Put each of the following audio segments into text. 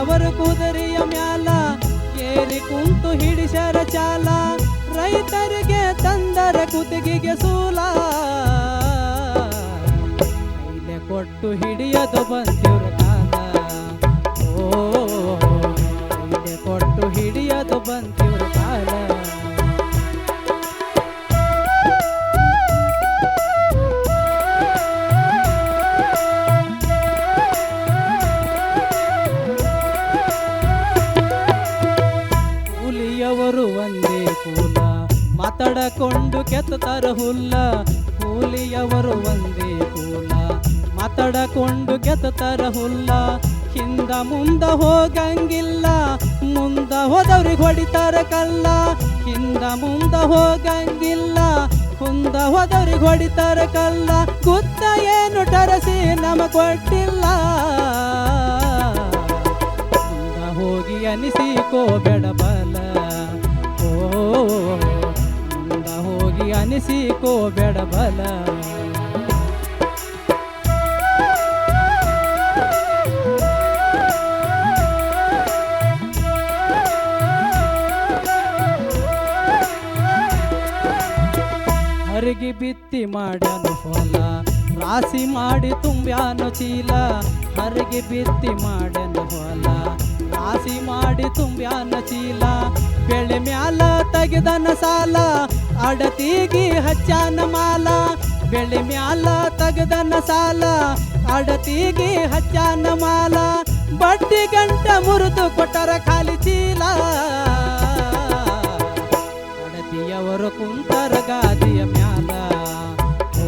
ಕೂಲಿಯವರು ಕುದುರೆಯ ಮ್ಯಾಲ ಏರಿ ಕುಂತು ಹಿಡಿಸರ ಚಾಲ, ರೈತರಿಗೆ ತಂದರ ಕುತ್ತಿಗೆಗೆ ಸೂಲ, ಕೈಲೆ ಕೊಟ್ಟು ಹಿಡಿಯದು ಬಂದಿವ್ರ ಕಾಲ. ಓ ಕೈಲೆ ಕೊಟ್ಟು ಹಿಡಿಯದು ಬಂದಿವ್ರ ಕಾಲ. ಕೂಲಿಯವರು ಒಂದೇ ಕೂಲ ಮಾತಾಡಕೊಂಡು ಕೆತ್ತತರ ಹುಲ್ಲ, ಕೂಲಿಯವರು ಒಂದೇ ಕೂಲ ಮಾತಾಡಕೊಂಡು ಕೆತ್ತತರ ಹುಲ್ಲ, ಹಿಂದ ಮುಂದ ಹೋಗಂಗಿಲ್ಲ ಮುಂದ ಹೋದವ್ರಿಗೆ ಹೊಡಿತಾರ ಕಲ್ಲ, ಹಿಂದ ಮುಂದ ಹೋಗಂಗಿಲ್ಲ ಮುಂದ ಹೋದವ್ರಿಗೆ ಹೊಡಿತಾರ ಕಲ್ಲ, ಗುತ್ತ ಏನು ಟರಸಿ ನಮ ಕೊಟ್ಟಿಲ್ಲ, ಮುಂದ ಹೋಗಿ ಅನಿಸಿಕೋಬೇಡ ಬಲ. ಓ ಮುಂದ ಹೋಗಿ ಅನಿಸಿಕೋಬೇಡ ಬಲ. ಹರಿಗೆ ಬಿತ್ತಿ ಮಾಡ್ಯಾನು ಹೊಲ ರಾಶಿ ಮಾಡಿ ತುಂಬ್ಯಾನು ಚೀಲ, ಹರಿಗೆ ಬಿತ್ತಿ ಮಾಡ್ಯಾನು ಹೊಲ ರಾಶಿ ಮಾಡಿ ತುಂಬ್ಯಾನ ಚೀಲ, ಬೆಳೆ ಮ್ಯಾಲ ತೆಗೆದನ ಸಾಲ ಅಡತಿಗಿ ಹಚ್ಚಾನ ಮಾಲ, ಬೆಳೆ ಮ್ಯಾಲ ತೆಗೆದನ ಸಾಲ ಅಡತಿಗಿ ಹಚ್ಚಾನ ಮಾಲ, ಬಡ್ಡಿ ಗಂಟ ಮುರಿದು ಕೊಟ್ಟರ ಖಾಲಿ ಚೀಲ, ಅಡತಿಯವರು ಕುಂತರ ಗಾದಿಯ ಮ್ಯಾಲ. ಓ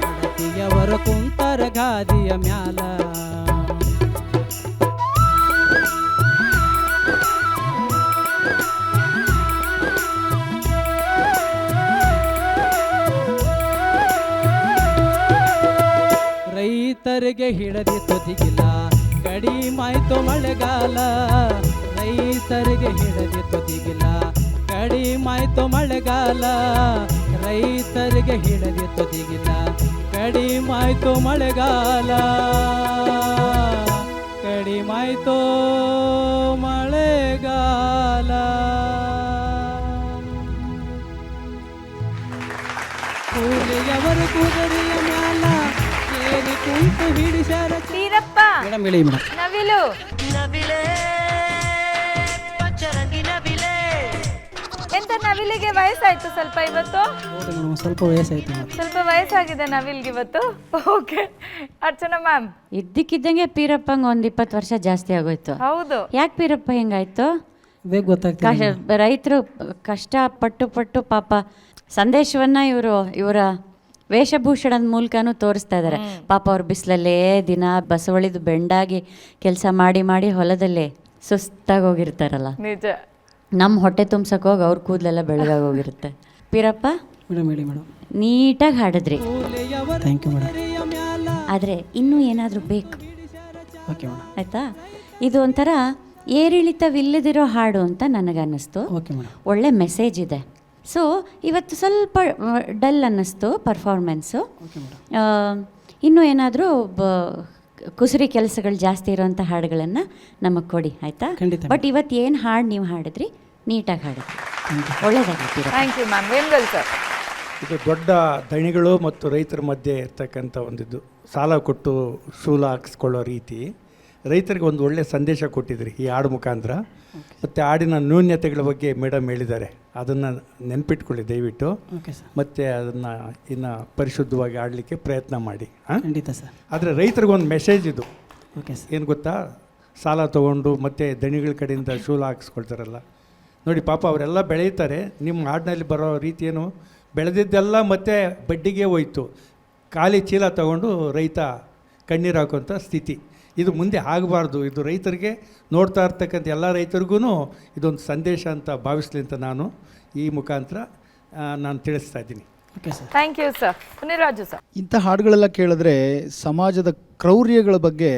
ಅಡತಿಯವರು ಕುಂತರ ಗಾದಿಯ ಮ್ಯಾಲ. ರೈತರಿಗೆ ಹಿಡದಿತ್ತು ದಿಗಿಲ ಕಡಿಮಾಯ್ತು ಮಳೆಗಾಲ, ರೈತರಿಗೆ ಹಿಡದಿತ್ತು ದಿಗಿಲ ಕಡಿಮಾಯ್ತು ಮಳೆಗಾಲ, ರೈತರಿಗೆ ಹಿಡದಿತ್ತು ದಿಗಿಲ ಕಡಿಮಾಯ್ತು ಮಳೆಗಾಲ, ಕಡಿಮಾಯ್ತು ಮಳೆಗಾಲ. ಕೂಲಿಯವರು ಕುದುರೆಯ ಮ್ಯಾಲ ಏರಿ ಕುಂತು ಹಿಡಿಸರ ವೀರಪ್ಪ ಮೇಡಮ್ ಹೇಳಿ ಮೇಡಮ್. ನವಿಲು ಎಂತ ನವಿಲಿಗೆ ವಯಸ್ಸಾಯ್ತು ಸ್ವಲ್ಪ ಇವತ್ತು? ಹೌದು ಮೇಡಮ್, ಸ್ವಲ್ಪ ವಯಸ್ಸಾಯ್ತು ಮೇಡಮ್. ಸ್ವಲ್ಪ ವಯಸ್ಸಾಗಿದೆ ನವಿಲ್ಗೆ ಇವತ್ತು. Okay Archana ma'am. ಇದ್ದಕ್ಕಿದ್ದಂಗೆ ಪೀರಪ್ಪಂಗೆ ಒಂದು 20 ವರ್ಷ ಜಾಸ್ತಿ ಆಗೋಯ್ತು. ಹೌದು, ಯಾಕೆ ಪೀರಪ್ಪ ಹಿಂಗಾಯ್ತು? ಬೇಗ ಗೊತ್ತಾಗ್ತದೆ. ರೈತರು ಕಷ್ಟಪಟ್ಟು ಪಾಪ ಸಂದೇಶವನ್ನ ಇವರ ವೇಷಭೂಷಣದ ಮೂಲಕನೂ ತೋರಿಸ್ತಾ ಇದ್ದಾರೆ. ಪಾಪ ಅವ್ರ ಬಿಸಿಲಲ್ಲೇ ದಿನ ಬಸವಳಿದು ಬೆಂಡಾಗಿ ಕೆಲಸ ಮಾಡಿ ಹೊಲದಲ್ಲೇ ಸುಸ್ತಾಗಿ ಹೋಗಿರ್ತಾರಲ್ಲ. ನಿಜ. ನಮ್ಮ ಹೊಟ್ಟೆ ತುಂಬ್ಸಕ್ಕೆ ಹೋಗಿ ಅವ್ರ ಕೂದಲೆಲ್ಲ ಬೆಳಗಾಗಿ ಹೋಗಿರುತ್ತೆ. ಪೀರಪ್ಪ ಮೇಡಮ್ ಹೇಳಿ ಮೇಡಮ್. ನೀಟಾಗಿ ಹಾಡಿದ್ರಿ, ಥ್ಯಾಂಕ್ ಯು ಮೇಡಮ್. ಆದರೆ ಇನ್ನೂ ಏನಾದರೂ ಬೇಕು. Okay madam. ಆಯಿತಾ? ಇದು ಒಂಥರ ಏರಿಳಿತವಿಲ್ಲದಿರೋ ಹಾಡು ಅಂತ ನನಗನ್ನಿಸ್ತು. Okay madam. ಒಳ್ಳೆ ಮೆಸೇಜ್ ಇದೆ. ಸೊ ಇವತ್ತು ಸ್ವಲ್ಪ ಡಲ್ ಅನ್ನಿಸ್ತು ಪರ್ಫಾರ್ಮೆನ್ಸು. ಇನ್ನೂ ಏನಾದರೂ ಕುಸುರಿ ಕೆಲಸಗಳು ಜಾಸ್ತಿ ಇರೋವಂಥ ಹಾಡುಗಳನ್ನು ನಮಗೆ ಕೊಡಿ, ಆಯಿತಾ? ಬಟ್ ಇವತ್ತು ಏನು ಹಾಡು ನೀವು ಹಾಡಿದ್ರಿ, ನೀಟಾಗಿ ಹಾಡಿದ್ರಿ, ಒಳ್ಳೆಯದಾಗಿತ್ತು. Thank you ma'am. Vemgal sir. ಇದು ದೊಡ್ಡ ದಣಿಗಳು ಮತ್ತು ರೈತರ ಮಧ್ಯೆ ಇರ್ತಕ್ಕಂಥ ಒಂದಿದ್ದು ಸಾಲ ಕೊಟ್ಟು ಶೂಲ ಹಾಕಿಸ್ಕೊಳ್ಳೋ ರೀತಿ ರೈತರಿಗೆ ಒಂದು ಒಳ್ಳೆಯ ಸಂದೇಶ ಕೊಟ್ಟಿದ್ರಿ ಈ ಹಾಡು ಮುಖಾಂತರ. ಮತ್ತು ಹಾಡಿನ ನ್ಯೂನ್ಯತೆಗಳ ಬಗ್ಗೆ ಮೇಡಮ್ ಹೇಳಿದ್ದಾರೆ, ಅದನ್ನು ನೆನ್ಪಿಟ್ಕೊಳ್ಳಿ ದಯವಿಟ್ಟು. ಮತ್ತು ಅದನ್ನು ಇನ್ನು ಪರಿಶುದ್ಧವಾಗಿ ಆಡಲಿಕ್ಕೆ ಪ್ರಯತ್ನ ಮಾಡಿ. ಖಂಡಿತ ಸರ್. ಆದರೆ ರೈತರಿಗೊಂದು ಮೆಸೇಜ್ ಇದು. Okay sir. ಏನು ಗೊತ್ತಾ, ಸಾಲ ತೊಗೊಂಡು ಮತ್ತು ದಣಿಗಳ ಕಡೆಯಿಂದ ಶೂಲ ಹಾಕಿಸ್ಕೊಳ್ತಾರಲ್ಲ ನೋಡಿ, ಪಾಪ ಅವರೆಲ್ಲ ಬೆಳೀತಾರೆ. ನಿಮ್ಮ ಹಾಡಿನಲ್ಲಿ ಬರೋ ರೀತಿ ಏನು, ಬೆಳೆದಿದ್ದೆಲ್ಲ ಮತ್ತೆ ಬಡ್ಡಿಗೆ ಹೋಯ್ತು, ಖಾಲಿ ಚೀಲ ತಗೊಂಡು ರೈತ ಕಣ್ಣೀರು ಹಾಕುವಂಥ ಸ್ಥಿತಿ. ಇದು ಮುಂದೆ ಆಗಬಾರ್ದು. ಇದು ರೈತರಿಗೆ, ನೋಡ್ತಾ ಇರ್ತಕ್ಕಂಥ ಎಲ್ಲ ರೈತರಿಗೂ ಇದೊಂದು ಸಂದೇಶ ಅಂತ ಭಾವಿಸ್ಲಿ ಅಂತ ನಾನು ಈ ಮುಖಾಂತರ ನಾನು ತಿಳಿಸ್ತಾ ಇದ್ದೀನಿ. Okay sir. Thank you sir. Puniraju sir. ಇಂಥ ಹಾಡುಗಳೆಲ್ಲ ಕೇಳಿದ್ರೆ ಸಮಾಜದ ಕ್ರೌರ್ಯಗಳ ಬಗ್ಗೆ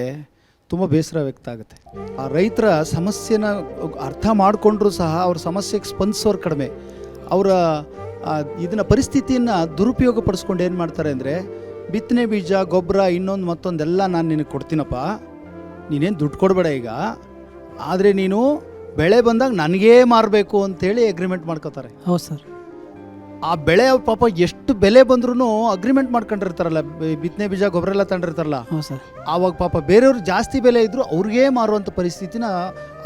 ತುಂಬ ಬೇಸರ ವ್ಯಕ್ತ ಆಗುತ್ತೆ. ಆ ರೈತರ ಸಮಸ್ಯೆನ ಅರ್ಥ ಮಾಡಿಕೊಂಡ್ರೂ ಸಹ ಅವ್ರ ಸಮಸ್ಯೆಗೆ ಸ್ಪಂದಿಸೋರು ಕಡಿಮೆ. ಅವರ ಇದನ್ನ ಪರಿಸ್ಥಿತಿಯನ್ನು ದುರುಪಯೋಗ ಪಡಿಸ್ಕೊಂಡು ಏನು ಮಾಡ್ತಾರೆ ಅಂದರೆ, ಬಿತ್ತನೆ ಬೀಜ, ಗೊಬ್ಬರ, ಇನ್ನೊಂದು ಮತ್ತೊಂದೆಲ್ಲ ನಾನು ನಿನಗೆ ಕೊಡ್ತೀನಪ್ಪ, ನೀನೇನು ದುಡ್ಡು ಕೊಡಬೇಡ ಈಗ, ಆದರೆ ನೀನು ಬೆಳೆ ಬಂದಾಗ ನನಗೇ ಮಾರಬೇಕು ಅಂತೇಳಿ ಅಗ್ರಿಮೆಂಟ್ ಮಾಡ್ಕೋತಾರೆ. ಹೌದು ಸರ್. ಆ ಬೆಳೆ ಪಾಪ ಎಷ್ಟು ಬೆಲೆ ಬಂದ್ರೂ ಅಗ್ರಿಮೆಂಟ್ ಮಾಡ್ಕೊಂಡಿರ್ತಾರಲ್ಲ, ಬಿತ್ತನೆ ಬೀಜ ಗೊಬ್ಬರ ಎಲ್ಲ ತಗೊಂಡಿರ್ತಾರಲ್ಲ, ಹೌದು ಸರ್. ಆವಾಗ ಪಾಪ ಬೇರೆಯವ್ರು ಜಾಸ್ತಿ ಬೆಲೆ ಇದ್ದರೂ ಅವ್ರಿಗೇ ಮಾರುವಂಥ ಪರಿಸ್ಥಿತಿನ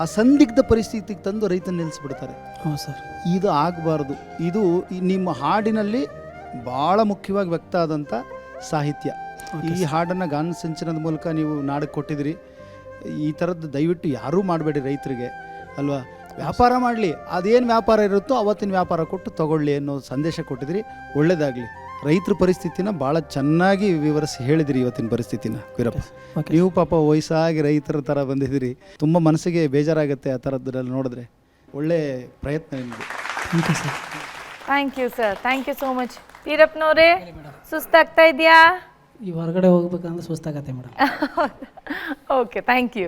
ಆ ಸಂದಿಗ್ಧ ಪರಿಸ್ಥಿತಿಗೆ ತಂದು ರೈತನ ನಿಲ್ಲಿಸ್ಬಿಡ್ತಾರೆ. ಹೌದು ಸರ್. ಇದು ಆಗಬಾರ್ದು. ಇದು ನಿಮ್ಮ ಹಾಡಿನಲ್ಲಿ ಭಾಳ ಮುಖ್ಯವಾಗಿ ವ್ಯಕ್ತ ಆದಂಥ ಸಾಹಿತ್ಯ. ಈ ಹಾಡನ್ನು ಗಾನ ಸಿಂಚನದ ಮೂಲಕ ನೀವು ನಾಡಕ್ಕೆ ಕೊಟ್ಟಿದ್ದೀರಿ. ಈ ಥರದ್ದು ದಯವಿಟ್ಟು ಯಾರೂ ಮಾಡಬೇಡಿ ರೈತರಿಗೆ, ಅಲ್ವಾ? ವ್ಯಾಪಾರ ಮಾಡಲಿ, ಅದೇನು ವ್ಯಾಪಾರ ಇರುತ್ತೋ ಅವತ್ತಿನ ವ್ಯಾಪಾರ ಕೊಟ್ಟು ತಗೊಳ್ಳಿ ಅನ್ನೋ ಸಂದೇಶ ಕೊಟ್ಟಿದ್ರಿ. ಒಳ್ಳೆಯದಾಗಲಿ. ರೈತರ ಪರಿಸ್ಥಿತಿನ ಭಾಳ ಚೆನ್ನಾಗಿ ವಿವರಿಸಿ ಹೇಳಿದಿರಿ ಇವತ್ತಿನ ಪರಿಸ್ಥಿತಿನ ವೀರಪ್ಪ. ನೀವು ಪಾಪ ವಯಸ್ಸಾಗಿ ರೈತರ ಥರ ಬಂದಿದ್ದೀರಿ. ತುಂಬ ಮನಸ್ಸಿಗೆ ಬೇಜಾರಾಗುತ್ತೆ ಆ ಥರದ್ದೆಲ್ಲ ನೋಡಿದ್ರೆ. ಒಳ್ಳೆ ಪ್ರಯತ್ನ ನಿಮ್ಮದು. Thank you sir. Thank you sir, thank you so much. ವೀರಪ್ಪನವರೇ, ಸುಸ್ತಾಗ್ತಾ ಇದೆಯಾ? ಈ ಹೊರಗಡೆ ಹೋಗ್ಬೇಕಂದ್ರೆ ಸುಸ್ತಾಗತ್ತೆ ಮೇಡಮ್. Okay, thank you.